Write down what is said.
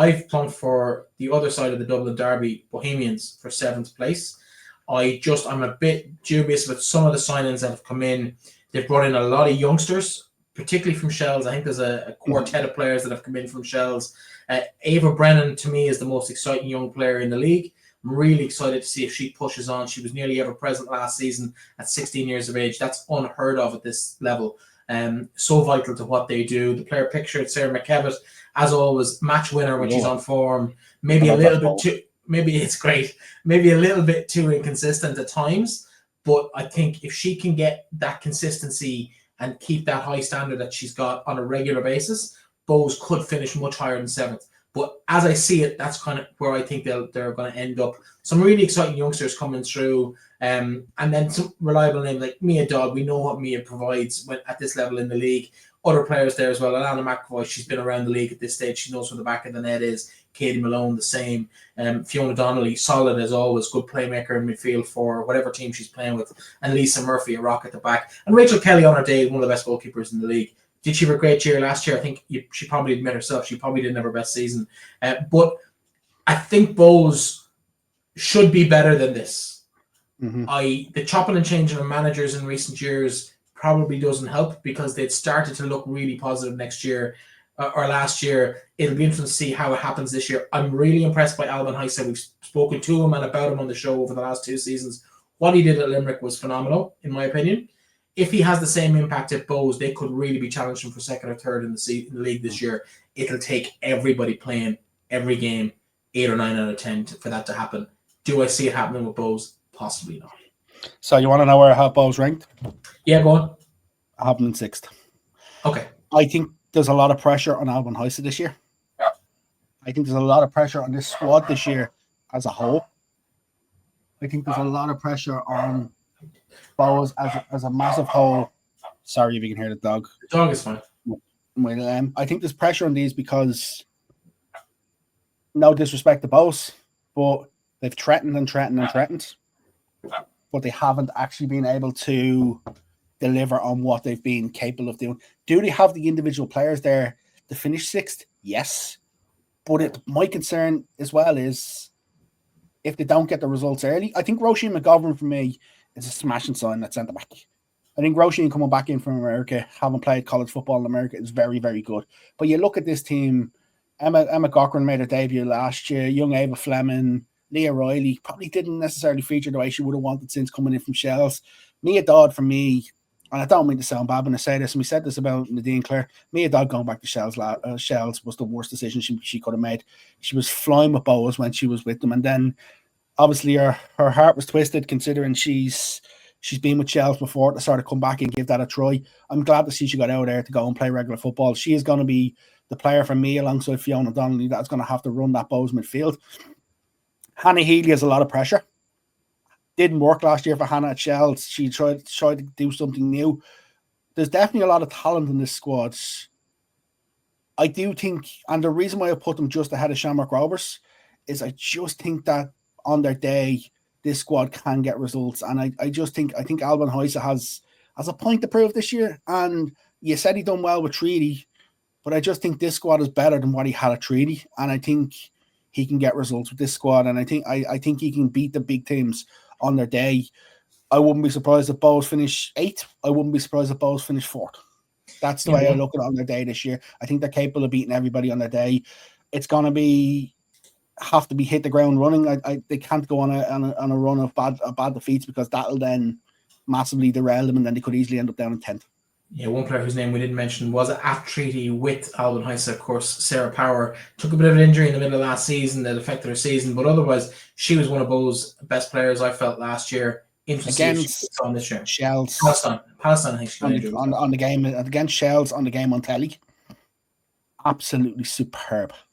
I've plumped for the other side of the Dublin Derby, Bohemians, for 7th place. I'm a bit dubious with some of the signings that have come in. They've brought in a lot of youngsters, particularly from Shells. I think there's a quartet of players that have come in from Shells. Ava Brennan, to me, is the most exciting young player in the league. I'm really excited to see if she pushes on. She was nearly ever present last season at 16 years of age. That's unheard of at this level. So vital to what they do. The player picture at Sarah McKevitt, as always, match winner when she's on form. Maybe a little bit too. Maybe it's great. Maybe a little bit too inconsistent at times. But I think if she can get that consistency and keep that high standard that she's got on a regular basis, Bows could finish much higher than 7th. But as I see it, that's kind of where I think they're going to end up. Some really exciting youngsters coming through, and then some reliable names like Mia Dodd. We know what Mia provides at this level in the league. Other players there as well. Alana McAvoy, she's been around the league at this stage. She knows where the back of the net is. Katie Malone, the same. Fiona Donnelly, solid as always. Good playmaker in midfield for whatever team she's playing with. And Lisa Murphy, a rock at the back. And Rachel Kelly on her day, one of the best goalkeepers in the league. Did she have a great year last year? I think she probably admit herself she probably didn't have her best season. But I think Bows should be better than this. The chopping and changing of managers in recent years probably doesn't help because they'd started to look really positive next year or last year. It'll be interesting to see how it happens this year. I'm really impressed by Alban Heise. We've spoken to him and about him on the show over the last 2 seasons. What he did at Limerick was phenomenal, in my opinion. If he has the same impact at Bows, they could really be challenging for 2nd or 3rd in the league this year. It'll take everybody playing every game 8 or 9 out of 10 for that to happen. Do I see it happening with Bows? Possibly not. So you want to know where I have Bows ranked? Yeah, go on. I have them in 6th. Okay. I think there's a lot of pressure on Alban Heise this year. I think there's a lot of pressure on this squad this year as a whole. I think there's a lot of pressure on Bows as a massive whole. Sorry if you can hear the dog. The dog is fine. Well, I think there's pressure on these because, no disrespect to Bows, but they've threatened and threatened and threatened, but they haven't actually been able to deliver on what they've been capable of doing. Do they have the individual players there to finish 6th? Yes. But my concern as well is if they don't get the results early. I think Roisin McGovern for me is a smashing sign at centre back. I think Roisin coming back in from America, having played college football in America, is very, very good. But you look at this team, Emma Cochran made her debut last year, young Ava Fleming, Leah Riley probably didn't necessarily feature the way she would have wanted since coming in from Shells. Mia Dodd for me, and I don't mean to sound bad when I say this, and we said this about Nadine Clare, Mia Dodd going back to Shells was the worst decision she could have made. She was flying with Boas when she was with them, and then obviously her heart was twisted considering she's been with Shells before to sort of come back and give that a try. I'm glad to see she got out there to go and play regular football. She is going to be the player for me alongside Fiona Donnelly that's going to have to run that Bows midfield. Hannah Healy has a lot of pressure. Didn't work last year for Hannah at Shells. She tried to do something new. There's definitely a lot of talent in this squad. I do think, and the reason why I put them just ahead of Shamrock Rovers is I just think that on their day, this squad can get results. And I think Alban Heise has a point to prove this year. And you said he done well with Treaty, but I just think this squad is better than what he had at Treaty. And I think he can get results with this squad. And I think he can beat the big teams on their day. I wouldn't be surprised if Bows finish 8th. I wouldn't be surprised if Bows finish 4th. That's the way I look at it on their day this year. I think they're capable of beating everybody on their day. It's going to have to be hit the ground running. They can't go on a run of bad defeats because that'll then massively derail them, and then they could easily end up down in 10th. Yeah, one player whose name we didn't mention was at Treaty with Alban Heise, of course. Sarah Power took a bit of an injury in the middle of last season that affected her season, but otherwise she was one of Bo's best players, I felt, last year. Against on this year. Shells. Palestine, I think she got injured. On the game against Shells on the game on telly. Absolutely superb.